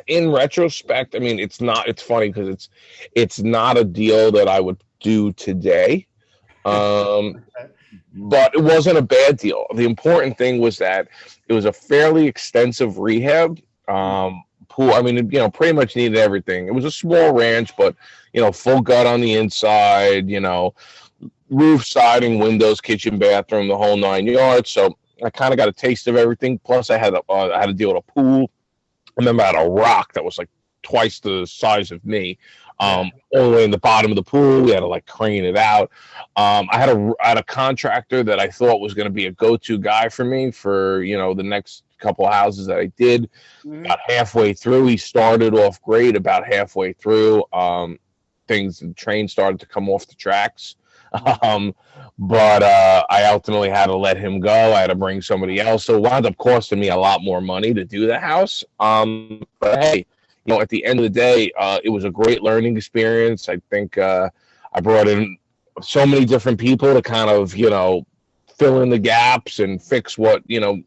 in retrospect, I mean, it's funny because it's not a deal that I would do today. Um, but it wasn't a bad deal. The important thing was that it was a fairly extensive rehab. Pool. I mean, pretty much needed everything. It was a small ranch, but full gut on the inside. Roof, siding, windows, kitchen, bathroom, the whole 9 yards. So I kind of got a taste of everything. Plus, I had to deal with a pool. I remember I had a rock that was like twice the size of me, all the way in the bottom of the pool. We had to like crane it out. I had a contractor that I thought was going to be a go-to guy for me for the next couple of houses that I did. About halfway through, he started off great. About halfway through, the train started to come off the tracks. But I ultimately had to let him go. I had to bring somebody else. So it wound up costing me a lot more money to do the house. But hey, at the end of the day, it was a great learning experience. I think I brought in so many different people to kind of, fill in the gaps and fix what,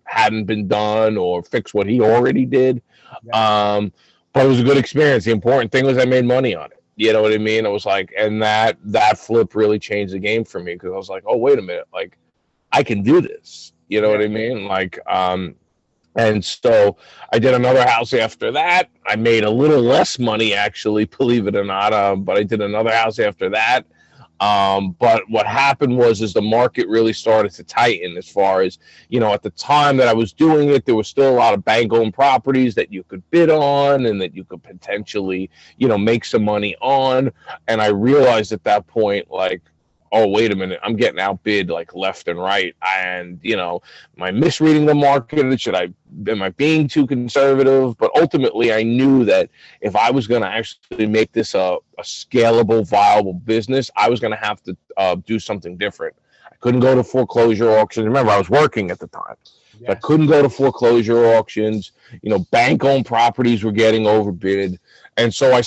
hadn't been done or fix what he already did. But it was a good experience. The important thing was I made money on it. You know what I mean? It was like, and that flip really changed the game for me because I was like, oh, wait a minute, like I can do this. You know what I mean? Like, and so I did another house after that. I made a little less money, actually, believe it or not. But I did another house after that. But what happened was the market really started to tighten as far as, at the time that I was doing it, there was still a lot of bank-owned properties that you could bid on and that you could potentially, make some money on. And I realized at that point, like, oh, wait a minute, I'm getting outbid like left and right. And, am I misreading the market? Am I being too conservative? But ultimately, I knew that if I was going to actually make this a scalable, viable business, I was going to have to do something different. I couldn't go to foreclosure auctions. Remember, I was working at the time. So I couldn't go to foreclosure auctions. Bank-owned properties were getting overbid. And so I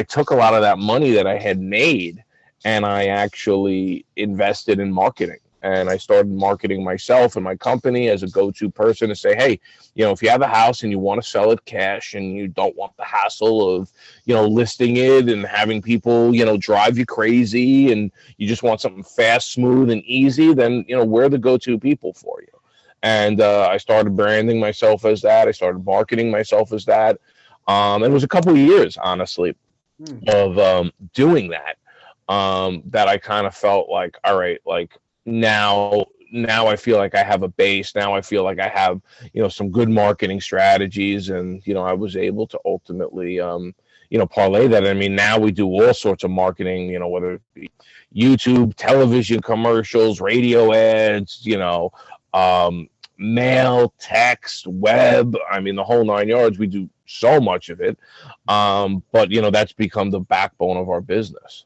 took a lot of that money that I had made and I actually invested in marketing. And I started marketing myself and my company as a go-to person to say, hey, if you have a house and you want to sell it cash and you don't want the hassle of, listing it and having people, drive you crazy and you just want something fast, smooth, and easy, then, we're the go-to people for you. And I started branding myself as that. I started marketing myself as that. And it was a couple of years, honestly, of doing that. That I kind of felt like, all right, like now I feel like I have a base. Now I feel like I have, some good marketing strategies and, I was able to ultimately, parlay that. I mean, now we do all sorts of marketing, whether it be YouTube, television commercials, radio ads, mail, text, web. I mean, the whole 9 yards, we do so much of it. But, that's become the backbone of our business.